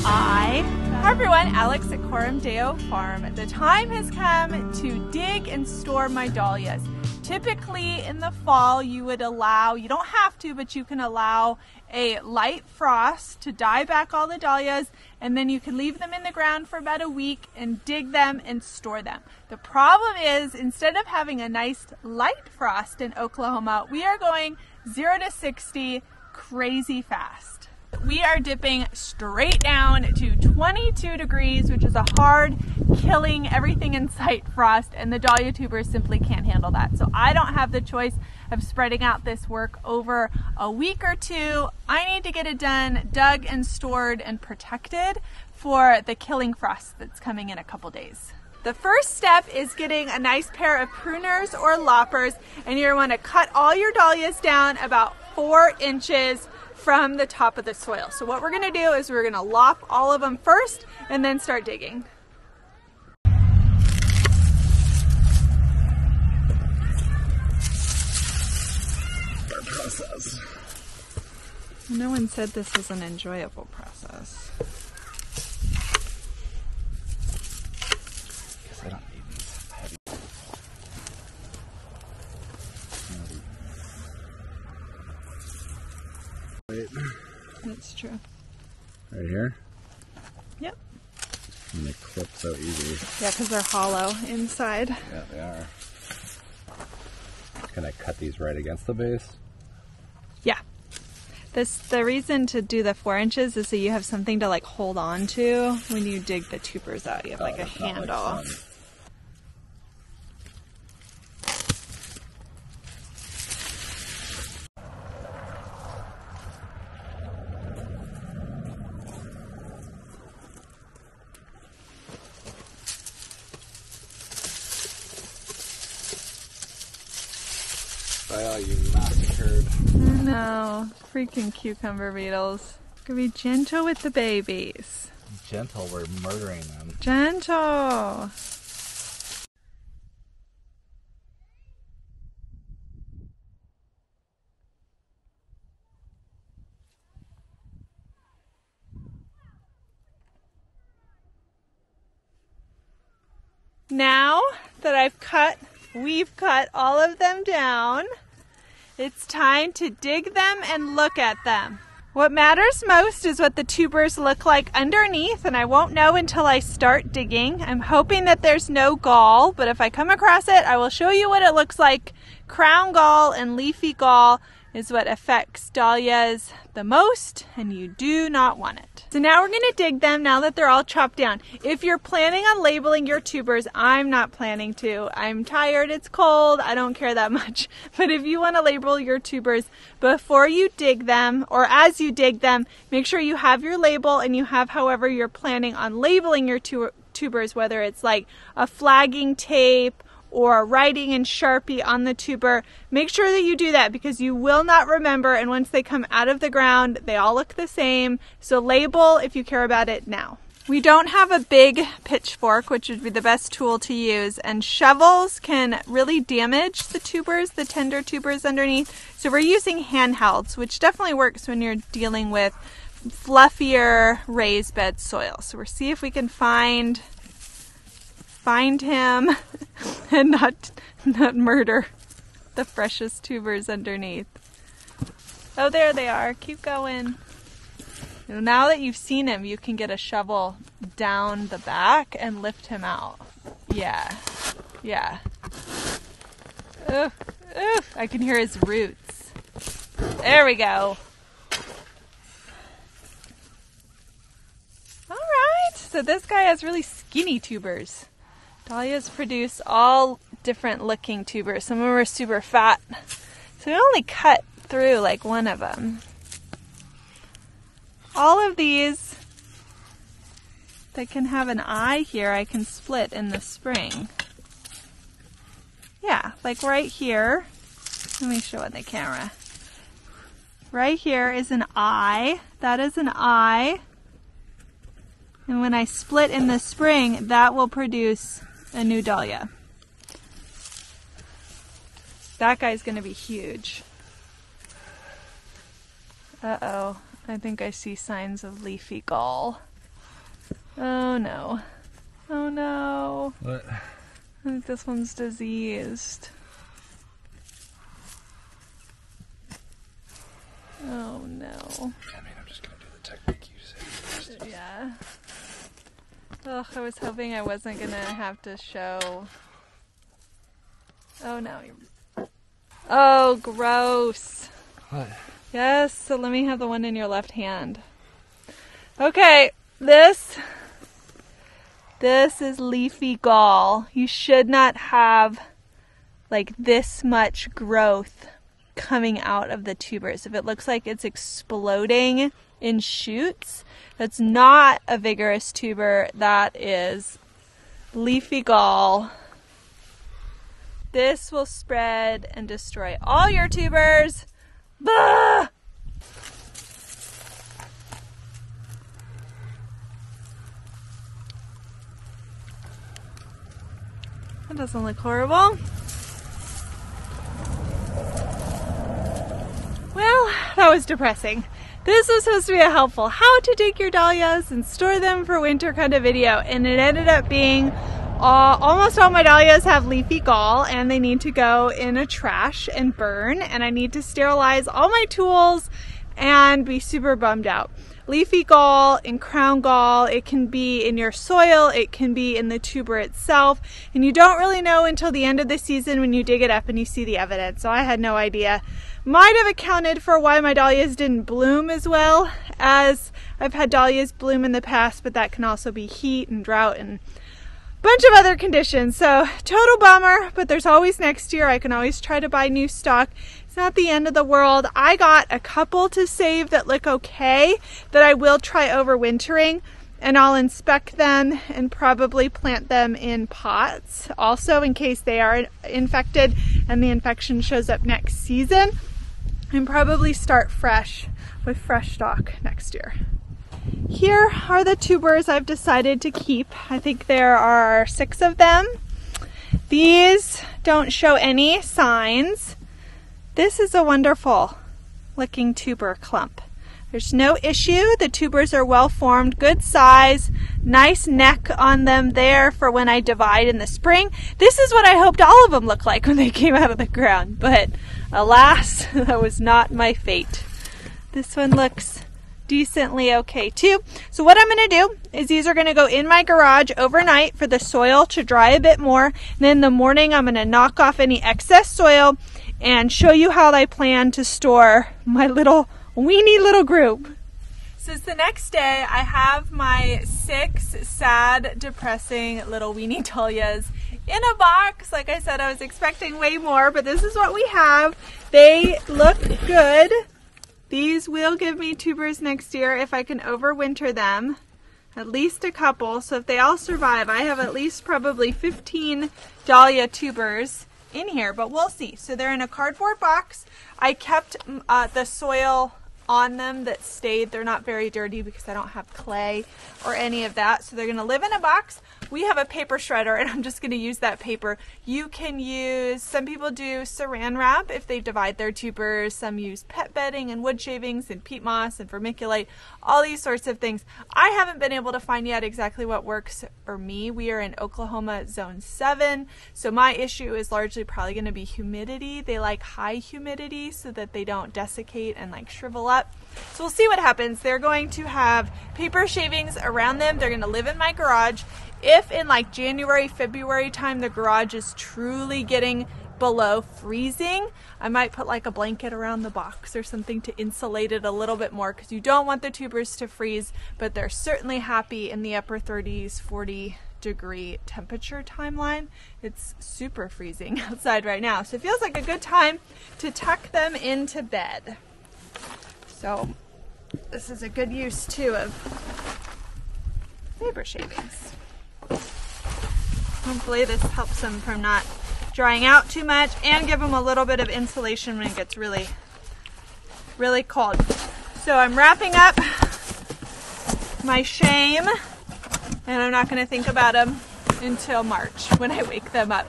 eye. Hi everyone, Alex at Coram Deo Farm. The time has come to dig and store my dahlias. Typically in the fall you would allow, you don't have to, but you can allow a light frost to dye back all the dahlias, and then you can leave them in the ground for about a week and dig them and store them. The problem is, instead of having a nice light frost in Oklahoma, we are going 0 to 60 crazy fast. We are dipping straight down to 22 degrees, which is a hard, killing everything in sight frost, and the dahlia tubers simply can't handle that. So I don't have the choice of spreading out this work over a week or two. I need to get it done, dug and stored and protected for the killing frost that's coming in a couple days. The first step is getting a nice pair of pruners or loppers, and you're going to cut all your dahlias down about 4 inches from the top of the soil. So what we're going to do is we're going to lop all of them first and then start digging. Process. No one said this was an enjoyable process. Because I don't need these heavy. Wait. That's true. Right here? Yep. And they clip so easy. Yeah, because they're hollow inside. Yeah, they are. Can I cut these right against the base? Yeah. The reason to do the 4 inches is so you have something to like hold on to when you dig the tubers out. You have like a handle. By all you massacred. No, freaking cucumber beetles. Gonna be gentle with the babies. Gentle, we're murdering them. Gentle. Now that we've cut all of them down, it's time to dig them and look at them. What matters most is what the tubers look like underneath, and I won't know until I start digging. I'm hoping that there's no gall, but if I come across it, I will show you what it looks like. Crown gall and leafy gall is what affects dahlias the most, and you do not want it. So now we're going to dig them now that they're all chopped down. If you're planning on labeling your tubers, I'm not planning to. I'm tired, it's cold, I don't care that much. But if you want to label your tubers before you dig them, or as you dig them, make sure you have your label and you have however you're planning on labeling your tubers, whether it's like a flagging tape or writing in Sharpie on the tuber. Make sure that you do that because you will not remember, and once they come out of the ground, they all look the same. So label if you care about it now. We don't have a big pitchfork, which would be the best tool to use, and shovels can really damage the tubers, the tender tubers underneath. So we're using handhelds, which definitely works when you're dealing with fluffier raised bed soil. So we'll see if we can find him and not murder the freshest tubers underneath. Oh, there they are. Keep going. Now that you've seen him, you can get a shovel down the back and lift him out. Yeah. Yeah. Oof, oof. I can hear his roots. There we go. All right. So this guy has really skinny tubers. Dahlias produce all different looking tubers. Some of them are super fat. So we only cut through like one of them. All of these that can have an eye here, I can split in the spring. Yeah, like right here. Let me show on the camera. Right here is an eye. That is an eye. And when I split in the spring, that will produce a new dahlia. That guy's going to be huge. Uh-oh. I think I see signs of leafy gall. Oh no. Oh no. What? I think this one's diseased. Oh no. I mean, I'm just gonna do the technique you said first. Yeah. Ugh, I was hoping I wasn't gonna have to show. Oh no. Oh, gross. What? Yes, so let me have the one in your left hand. Okay, this is Leafy Gall. You should not have like this much growth coming out of the tubers. If it looks like it's exploding in shoots, that's not a vigorous tuber. That is Leafy Gall. This will spread and destroy all your tubers. Bah! That doesn't look horrible. Well, that was depressing. This was supposed to be a helpful how to dig your dahlias and store them for winter kind of video, and it ended up being almost all my dahlias have leafy gall and they need to go in a trash and burn, and I need to sterilize all my tools and be super bummed out. Leafy gall and crown gall, it can be in your soil, it can be in the tuber itself, and you don't really know until the end of the season when you dig it up and you see the evidence. So I had no idea. Might have accounted for why my dahlias didn't bloom as well, as I've had dahlias bloom in the past, but that can also be heat and drought and bunch of other conditions. So total bummer, but there's always next year. I can always try to buy new stock. It's not the end of the world. I got a couple to save that look okay that I will try overwintering, and I'll inspect them and probably plant them in pots also in case they are infected and the infection shows up next season, and probably start fresh with fresh stock next year. Here are the tubers I've decided to keep. I think there are 6 of them. These don't show any signs. This is a wonderful looking tuber clump. There's no issue. The tubers are well formed, good size, nice neck on them there for when I divide in the spring. This is what I hoped all of them looked like when they came out of the ground, but alas, that was not my fate. This one looks decently okay too. So what I'm going to do is these are going to go in my garage overnight for the soil to dry a bit more. And then in the morning I'm going to knock off any excess soil and show you how I plan to store my little weenie little group. So it's the next day. I have my 6 sad, depressing little weenie dahlias in a box. Like I said, I was expecting way more, but this is what we have. They look good. These will give me tubers next year if I can overwinter them, at least a couple. So if they all survive, I have at least probably 15 dahlia tubers in here, but we'll see. So they're in a cardboard box. I kept the soil on them that stayed. They're not very dirty because I don't have clay or any of that. So they're going to live in a box. We have a paper shredder and I'm just going to use that paper. You can use, some people do saran wrap if they divide their tubers. Some use pet bedding and wood shavings and peat moss and vermiculite, all these sorts of things. I haven't been able to find yet exactly what works for me. We are in Oklahoma zone 7. So my issue is largely probably going to be humidity. They like high humidity so that they don't desiccate and like shrivel up. So we'll see what happens. They're going to have paper shavings around them. They're going to live in my garage. If in like January, February time, the garage is truly getting below freezing, I might put like a blanket around the box or something to insulate it a little bit more, because you don't want the tubers to freeze, but they're certainly happy in the upper 30s, 40 degree temperature timeline. It's super freezing outside right now. So it feels like a good time to tuck them into bed. So this is a good use too of paper shavings. Hopefully this helps them from not drying out too much and give them a little bit of insulation when it gets really, really cold. So I'm wrapping up my shame, and I'm not going to think about them until March when I wake them up.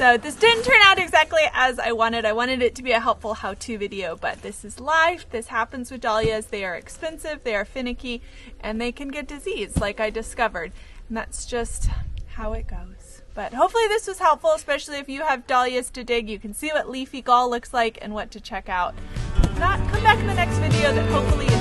So this didn't turn out exactly as I wanted. I wanted it to be a helpful how-to video, but this is life. This happens with dahlias. They are expensive, they are finicky, and they can get disease like I discovered. And that's just how it goes. But hopefully this was helpful, especially if you have dahlias to dig. You can see what leafy gall looks like and what to check out. If not, come back in the next video that hopefully is